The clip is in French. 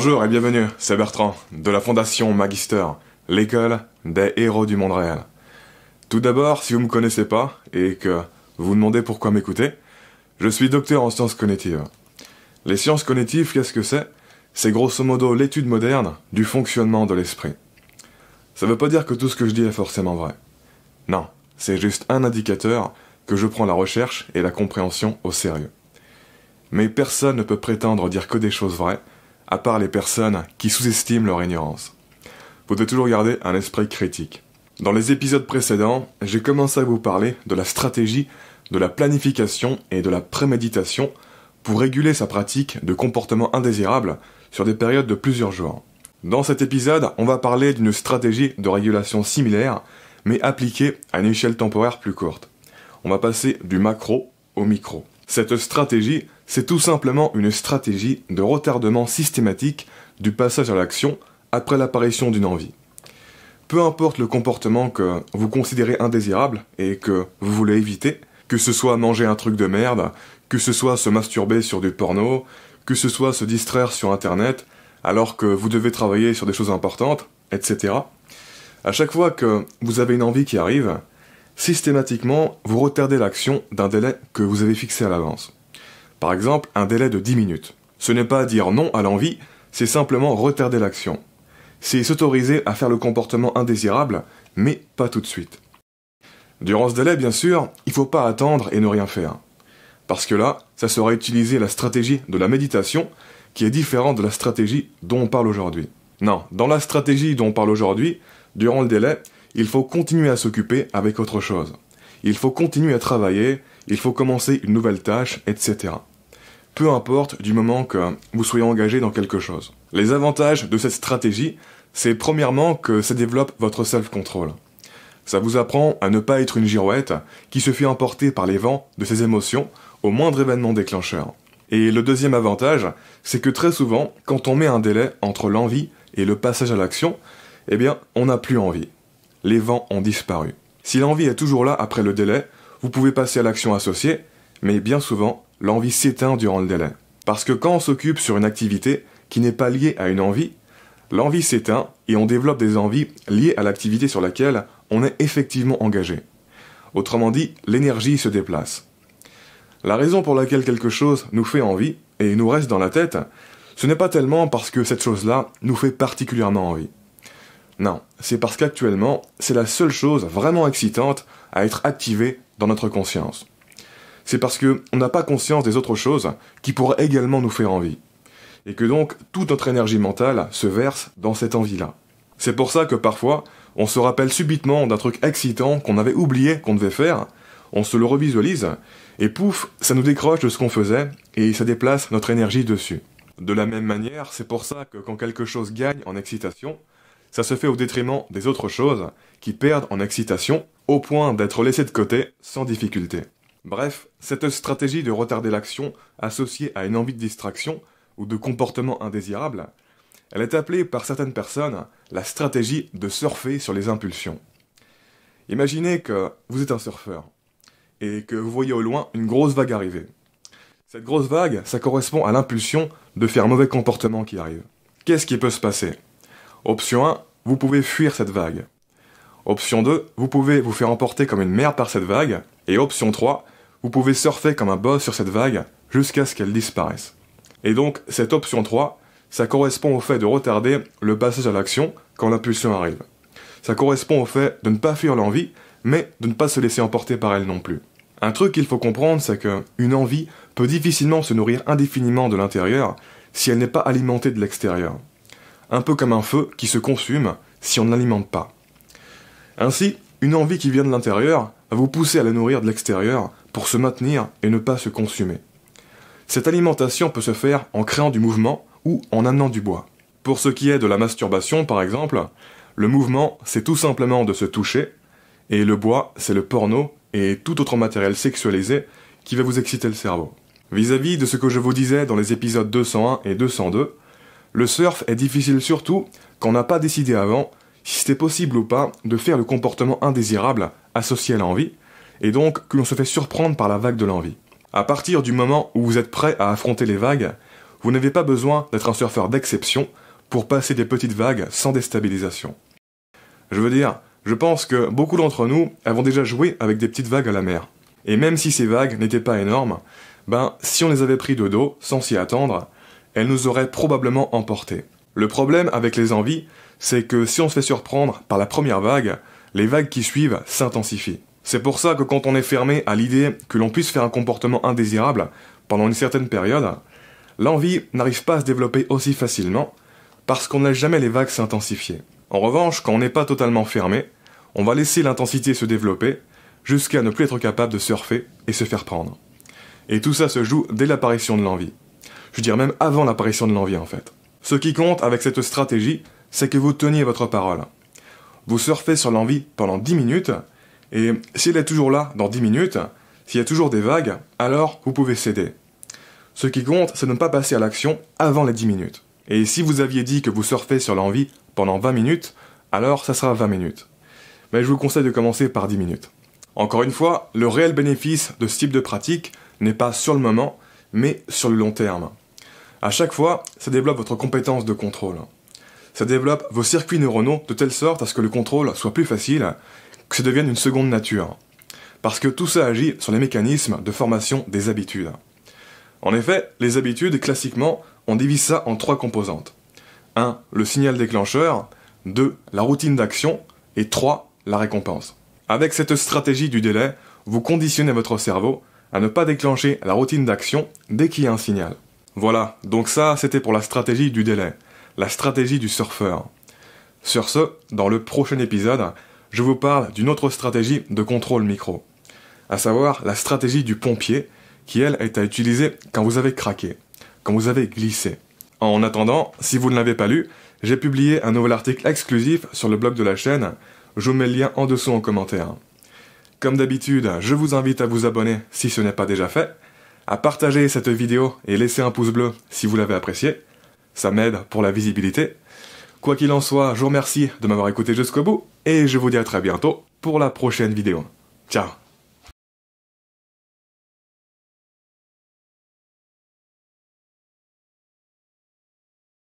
Bonjour et bienvenue, c'est Bertrand, de la Fondation Magister, l'école des héros du monde réel. Tout d'abord, si vous me connaissez pas, et que vous vous demandez pourquoi m'écouter, je suis docteur en sciences cognitives. Les sciences cognitives, qu'est-ce que c'est? C'est grosso modo l'étude moderne du fonctionnement de l'esprit. Ça veut pas dire que tout ce que je dis est forcément vrai. Non, c'est juste un indicateur que je prends la recherche et la compréhension au sérieux. Mais personne ne peut prétendre dire que des choses vraies, à part les personnes qui sous-estiment leur ignorance. Vous devez toujours garder un esprit critique. Dans les épisodes précédents, j'ai commencé à vous parler de la stratégie, de la planification et de la préméditation pour réguler sa pratique de comportements indésirables sur des périodes de plusieurs jours. Dans cet épisode, on va parler d'une stratégie de régulation similaire, mais appliquée à une échelle temporaire plus courte. On va passer du macro au micro. Cette stratégie, c'est tout simplement une stratégie de retardement systématique du passage à l'action après l'apparition d'une envie. Peu importe le comportement que vous considérez indésirable et que vous voulez éviter, que ce soit manger un truc de merde, que ce soit se masturber sur du porno, que ce soit se distraire sur internet alors que vous devez travailler sur des choses importantes, etc. À chaque fois que vous avez une envie qui arrive, systématiquement, vous retardez l'action d'un délai que vous avez fixé à l'avance. Par exemple, un délai de 10 minutes. Ce n'est pas dire non à l'envie, c'est simplement retarder l'action. C'est s'autoriser à faire le comportement indésirable, mais pas tout de suite. Durant ce délai, bien sûr, il ne faut pas attendre et ne rien faire. Parce que là, ça sera utiliser la stratégie de la méditation, qui est différente de la stratégie dont on parle aujourd'hui. Non, dans la stratégie dont on parle aujourd'hui, durant le délai, il faut continuer à s'occuper avec autre chose. Il faut continuer à travailler, il faut commencer une nouvelle tâche, etc. Peu importe du moment que vous soyez engagé dans quelque chose. Les avantages de cette stratégie, c'est premièrement que ça développe votre self-control. Ça vous apprend à ne pas être une girouette qui se fait emporter par les vents de ses émotions au moindre événement déclencheur. Et le deuxième avantage, c'est que très souvent, quand on met un délai entre l'envie et le passage à l'action, eh bien, on n'a plus envie. Les vents ont disparu. Si l'envie est toujours là après le délai, vous pouvez passer à l'action associée, mais bien souvent, l'envie s'éteint durant le délai. Parce que quand on s'occupe sur une activité qui n'est pas liée à une envie, l'envie s'éteint et on développe des envies liées à l'activité sur laquelle on est effectivement engagé. Autrement dit, l'énergie se déplace. La raison pour laquelle quelque chose nous fait envie et nous reste dans la tête, ce n'est pas tellement parce que cette chose-là nous fait particulièrement envie. Non, c'est parce qu'actuellement, c'est la seule chose vraiment excitante à être activée dans notre conscience. C'est parce qu'on n'a pas conscience des autres choses qui pourraient également nous faire envie. Et que donc, toute notre énergie mentale se verse dans cette envie-là. C'est pour ça que parfois, on se rappelle subitement d'un truc excitant qu'on avait oublié qu'on devait faire, on se le revisualise, et pouf, ça nous décroche de ce qu'on faisait, et ça déplace notre énergie dessus. De la même manière, c'est pour ça que quand quelque chose gagne en excitation, ça se fait au détriment des autres choses qui perdent en excitation au point d'être laissées de côté sans difficulté. Bref, cette stratégie de retarder l'action associée à une envie de distraction ou de comportement indésirable, elle est appelée par certaines personnes la stratégie de surfer sur les impulsions. Imaginez que vous êtes un surfeur et que vous voyez au loin une grosse vague arriver. Cette grosse vague, ça correspond à l'impulsion de faire un mauvais comportement qui arrive. Qu'est-ce qui peut se passer ? Option 1, vous pouvez fuir cette vague. Option 2, vous pouvez vous faire emporter comme une merde par cette vague. Et option 3, vous pouvez surfer comme un boss sur cette vague jusqu'à ce qu'elle disparaisse. Et donc, cette option 3, ça correspond au fait de retarder le passage à l'action quand l'impulsion arrive. Ça correspond au fait de ne pas fuir l'envie, mais de ne pas se laisser emporter par elle non plus. Un truc qu'il faut comprendre, c'est qu'une envie peut difficilement se nourrir indéfiniment de l'intérieur si elle n'est pas alimentée de l'extérieur. Un peu comme un feu qui se consume si on ne l'alimente pas. Ainsi, une envie qui vient de l'intérieur va vous pousser à la nourrir de l'extérieur pour se maintenir et ne pas se consumer. Cette alimentation peut se faire en créant du mouvement ou en amenant du bois. Pour ce qui est de la masturbation, par exemple, le mouvement, c'est tout simplement de se toucher, et le bois, c'est le porno et tout autre matériel sexualisé qui va vous exciter le cerveau. Vis-à-vis de ce que je vous disais dans les épisodes 201 et 202, le surf est difficile surtout quand on n'a pas décidé avant si c'était possible ou pas de faire le comportement indésirable associé à l'envie, et donc que l'on se fait surprendre par la vague de l'envie. À partir du moment où vous êtes prêt à affronter les vagues, vous n'avez pas besoin d'être un surfeur d'exception pour passer des petites vagues sans déstabilisation. Je veux dire, je pense que beaucoup d'entre nous avons déjà joué avec des petites vagues à la mer. Et même si ces vagues n'étaient pas énormes, si on les avait pris de dos, sans s'y attendre, elles nous auraient probablement emportés. Le problème avec les envies, c'est que si on se fait surprendre par la première vague, les vagues qui suivent s'intensifient. C'est pour ça que quand on est fermé à l'idée que l'on puisse faire un comportement indésirable pendant une certaine période, l'envie n'arrive pas à se développer aussi facilement parce qu'on ne laisse jamais les vagues s'intensifier. En revanche, quand on n'est pas totalement fermé, on va laisser l'intensité se développer jusqu'à ne plus être capable de surfer et se faire prendre. Et tout ça se joue dès l'apparition de l'envie. Je veux dire même avant l'apparition de l'envie en fait. Ce qui compte avec cette stratégie, c'est que vous teniez votre parole. Vous surfez sur l'envie pendant 10 minutes, et si elle est toujours là dans 10 minutes, s'il y a toujours des vagues, alors vous pouvez céder. Ce qui compte, c'est de ne pas passer à l'action avant les 10 minutes. Et si vous aviez dit que vous surfez sur l'envie pendant 20 minutes, alors ça sera 20 minutes. Mais je vous conseille de commencer par 10 minutes. Encore une fois, le réel bénéfice de ce type de pratique n'est pas sur le moment, mais sur le long terme. À chaque fois, ça développe votre compétence de contrôle. Ça développe vos circuits neuronaux de telle sorte à ce que le contrôle soit plus facile, que ça devienne une seconde nature. Parce que tout ça agit sur les mécanismes de formation des habitudes. En effet, les habitudes, classiquement, on divise ça en 3 composantes. 1. Le signal déclencheur. 2. La routine d'action. Et 3. La récompense. Avec cette stratégie du délai, vous conditionnez votre cerveau à ne pas déclencher la routine d'action dès qu'il y a un signal. Voilà, donc ça, c'était pour la stratégie du délai, la stratégie du surfeur. Sur ce, dans le prochain épisode, je vous parle d'une autre stratégie de contrôle micro, à savoir la stratégie du pompier, qui elle est à utiliser quand vous avez craqué, quand vous avez glissé. En attendant, si vous ne l'avez pas lu, j'ai publié un nouvel article exclusif sur le blog de la chaîne, je vous mets le lien en dessous en commentaire. Comme d'habitude, je vous invite à vous abonner si ce n'est pas déjà fait, à partager cette vidéo et laisser un pouce bleu si vous l'avez apprécié, ça m'aide pour la visibilité. Quoi qu'il en soit, je vous remercie de m'avoir écouté jusqu'au bout, et je vous dis à très bientôt pour la prochaine vidéo. Ciao!